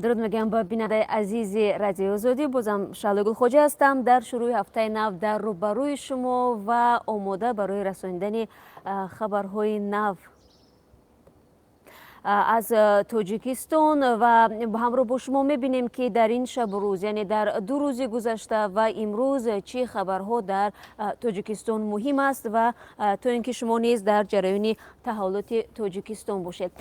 درود میگم با بیننده عزیز رادیو آزادی. بازم شالگل خوجه هستم در شروع هفته نو در روبروی شما و آماده برای رساندن خبرهای نو از تاجیکستان و همراه با شما میبینیم که در این شب و روز، یعنی در 2 روز گذشته و امروز، چه خبرها در تاجیکستان مهم است و تا اینکه شما نیز در جریان تحولات تاجیکستان باشید.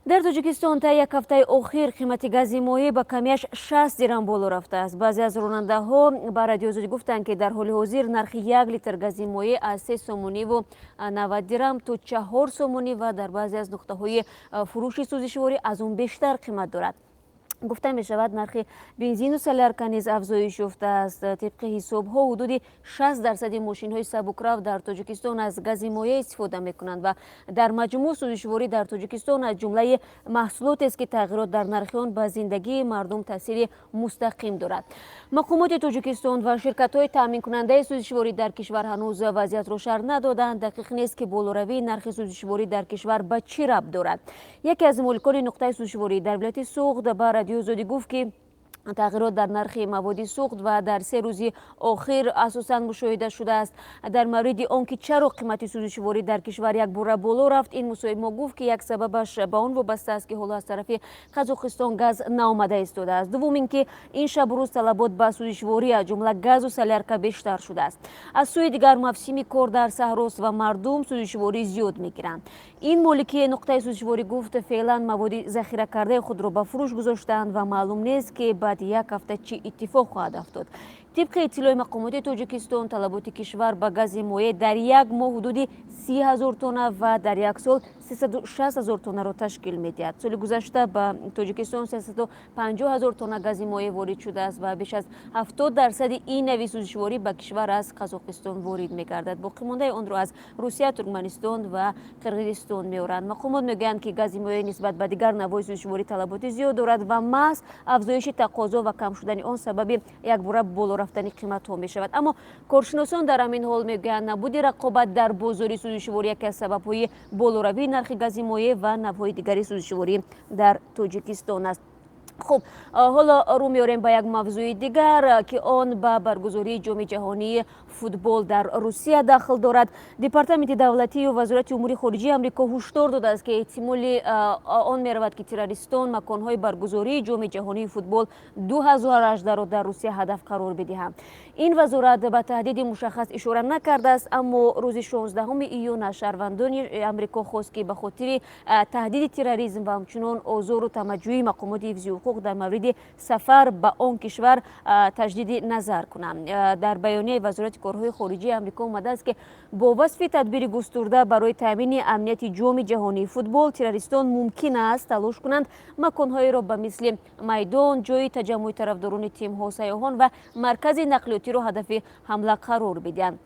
در تاجیکستان تا یک هفته اخیر قیمت گاز مایع با کمیش 60 درم بالا رفته است. بعضی از راننده ها با رادیو آزادی گفتند که در حال حاضر نرخ 1 لیتر گاز مایع از 3 سومونی و 90 درم تا 4 سومونی و در بعضی از نقطه های فروش سوزشواری از اون بیشتر قیمت دارد. گفته می شود نرخ بنزین و سلر نیز افزایش یافته است. طبق حساب ها حدود 60% ماشین های سبکرو در تاجیکستان از گاز مایع استفاده می کنند و در مجموع سوزشواری در تاجیکستان از جمله محصولات است که تغییرات در نرخ آن به زندگی مردم تاثیر مستقیم دارد. مقامات تاجیکستان و شرکت های تامین کننده سوزشواری در کشور هنوز وضعیت را شرح ندادند. دقیق نیست که بالاروی نرخ سوزشواری در کشور به چی ربط دارد. یکی از مالکان نقطه سوزشواری در ولایت سوخت به رادیو آزادی گفت که تغییرات در نرخ مواد سوخت و در 3 روز اخیر اساساً مشاهده شده است. در مورد آنکه چرا قیمت سوزشواری در کشور یک بار بالا رفت، این مصاحب ما گفت که یک سببش به آن وابسته است که حالا از طرف قزاقستان گاز ناآمده ایستاده است. دوم اینکه این شب روز طلبات به سوزشواری از جمله گاز و سلرکه بیشتر شده است. از سوی دیگر موسم کار در صحراست و مردم سوزشواری زیاد میگیرند. این مالکی نقطه سوزشواری گفت فعلا مواد ذخیره کرده خود را به فروش گذاشتند و معلوم نیست که بعد یک هفته چه اتفاق خواهد افتاد. طبق اطلاع مقامات تاجیکستان، طلبات کشور به گاز مایع در یک ماه حدود 30,000 تن و در یک سال 360,000 تن را تشکیل می‌دهد. سال گذشته به تاجیکستان 350,000 تن گاز مایع وارد شده است و بیش از 70% این نوع سوزشواری به کشور از قزاقستان وارد می‌گردد. باقی مانده آن را از روسیه، ترکمنستان و قرقیزستان می‌آورند. مقامات میگویند که گاز مایع نسبت به دیگر نوع سوزشواری طلبات زیاد دارد و محض افزایش تقاضا و کم شدن آن سبب یک بار بالا رفتن قیمت ها می شود. اما کارشناسان در همین حال میگویند نبود رقابت در بازار سوزشواری یکی از سبب‌های بالاروی نرخ گاز مایع و نوع‌های دیگری سوزشواری در تاجیکستان است. خب حالا رو میاریم به یک موضوع دیگر که آن به برگزاری جام جهانی فوتبال در روسیه داخل دارد. دپارتمنت دولتی و وزارت امور خارجه آمریکا هشدار داده است که احتمال آن میرود که تروریستان مکانهای برگزاری جام جهانی فوتبال 2018 را در روسیه هدف قرار بدهند. این وزارت به تهدید مشخص اشاره نکرده است، اما روز 16 ایون شهروندان آمریکا خواست که به خاطر تهدید تروریسم و همچنین آزار و تمجید مقامات حفظی حقوق در مورد سفر به آن کشور تجدید نظر کنند. در بیانیه وزارت کارهای خارجه آمریکا آمده است که با وصف تدبیر گسترده برای تامین امنیت جام جهانی فوتبال، تروریستان ممکن است تلاش کنند مکان‌هایی را به مثل میدان، جای تجمع طرفداران تیم‌ها، سیاحان و مرکز نقلیاتی را هدف حمله قرار بدهند.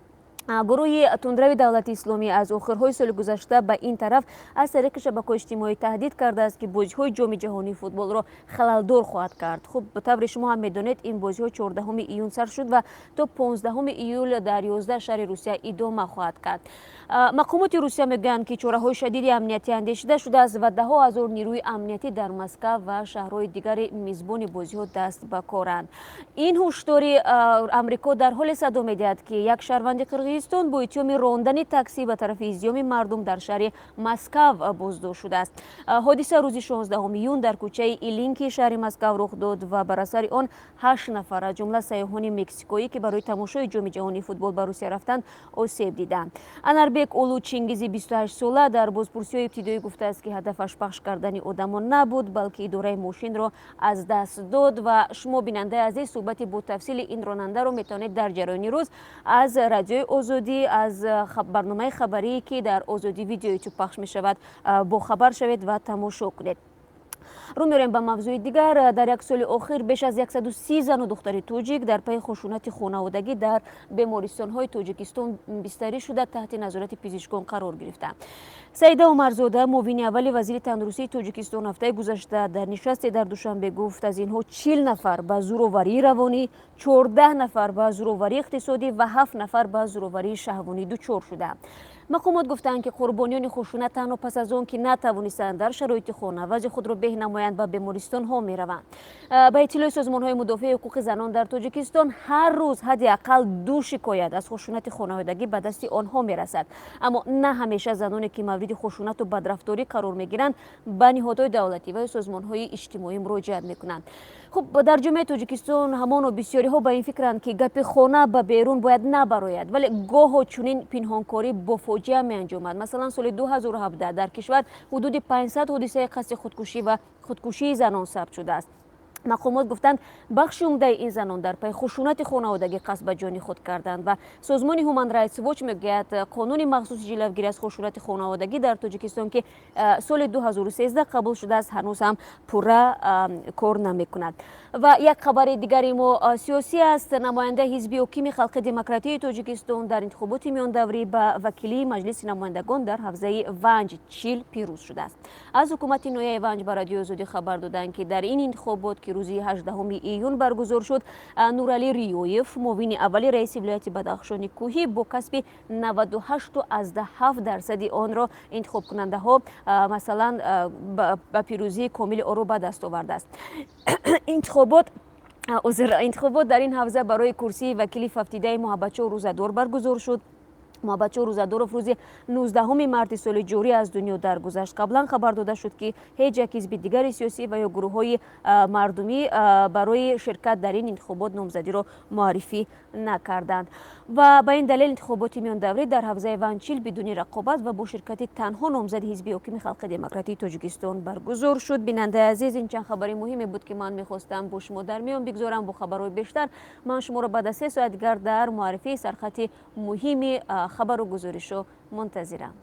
گروه تندرو دولت اسلامی از آخرهای سال گذشته به این طرف از طریق شبکه‌های اجتماعی تهدید کرده است که بازی‌های جام جهانی فوتبال را خلل‌دار خواهد کرد. خب به طور شما هم می‌دانید این بازی‌ها 14 ایون سر شد و تا 15 ایول در 11 شهر روسیه ادامه خواهد کرد. مقامات روسیه میگویند که چاره‌های شدید امنیتی اندیشیده شده است و ده ها هزار نیروی امنیتی در مسکو و شهرهای دیگر میزبان بازی‌ها دست به کارند. این هشداری آمریکا در حال صدا می‌دهد که یک شهروند قرقیزستان با اتهام راندن تاکسی به طرف ازدحام مردم در شهر مسکو بازداشت شده است. حادثه روز 16 ایون در کوچه ایلینکی شهر مسکو رخ داد و بر اثر آن 8 نفر از جمله سیاحان مکزیکویی که برای تماشای جام جهانی فوتبال به روسیه رفتند آسیب دیدند. اناربک اولو چینگیزی 28 ساله در بازپرسی ابتدایی گفته است که هدفش پخش کردن آدمان نبود، بلکه اداره ماشین را از دست داد و شما بیننده عزیز صحبت با تفصیل این راننده را میتونید در جریان روز از رادیو آزادی، از برنامه خبری که در آزادی ویدیو یوتیوب پخش می شود با خبر شوید و تماشا کنید. رو میریم به موضوع دیگر. در یک سال اخیر بیش از 130 زن و دختر تاجیک در پی خشونت خانوادگی در بیمارستان‌های تاجیکستان بستری شده تحت نظارت پزشکان قرار گرفتند. سیده عمرزاده معاون اول وزیر تندرستی تاجیکستان هفته گذشته در نشست در دوشنبه گفت از اینها 40 نفر به زورآوری روانی، 14 نفر به زورآوری اقتصادی و 7 نفر به زورآوری شهوانی دچار شده. مقامات گفتند که قربانیان خشونت تنها پس از آن که نتوانستند در شرایط خانه وضع خود را به نمایند به بیمارستان ها می روند. به اطلاع سازمان های مدافع حقوق زنان در تاجیکستان هر روز حداقل 2 شکایت از خشونت خانوادگی به دست آنها می رسد، اما نه همیشه زنانی که مورد خشونت و بدرفتاری قرار می گیرند به نهادهای دولتی و سازمان های اجتماعی مراجعت می کنند. خب در جامعه تاجیکستان همان و بسیاری ها به این فکرند که گپ خانه به بیرون باید نبراید، ولی گاه چنین پنهانکاری با فاجعه می انجامد. مثلا سال 2017 در کشور حدود 500 حادثه قصد خودکشی و خودکشی زنان ثبت شده است. مقامات گفتند بخش عمده این زنان در پی خشونت خانوادگی قصد به جان خود کردند و سازمان هومن رایتس واچ میگوید قانون مخصوص جلوگیری از خشونت خانوادگی در تاجیکستان که سال 2013 قبول شده است هنوز هم پورا کار نمیکند. و یک خبر دیگری ما سیاسی است. نماینده حزب حاکم خلق دموکراتی تاجیکستان در انتخابات میان دوری به وکیلی مجلس نمایندگان در حوزه ونج چیل پیروز شده است. از حکومت نویه ونج به رادیو آزادی خبر دادند که در این انتخابات که روز 18 ایون برگزار شد، نورعلی ریویف معاون اول رئیس ولایت بدخشان کوهی با کسب 98.7% آن را انتخاب کننده ها مثلا به پیروزی کامل او را به دست آورده است. انتخابات در این حوزه برای کرسی وکیلی ففتیده محبتچو روزدار برگزار شد. محبتچو روزدارов روز 19 مارس سال جاری از دنیا درگذشت. قبلا خبر داده شد که هیچ یک حزب دیگر سیاسی و یا گروه های مردمی برای شرکت در این انتخابات نامزدی را معرفی نکردند و به این دلیل انتخابات میان دوره در حوزه ونچیل بدون رقابت و با شرکت تنها نامزد حزب حاکم خلق دموکراتی تاجیکستان برگزار شد. بیننده عزیز، این چند خبر مهمی بود که من میخواستم با شما در میان بگذارم. با خبرهای بیشتر من شما را بعد از 3 ساعت دیگر در معرفی سرخط مهمی خبر و گزارش منتظرم.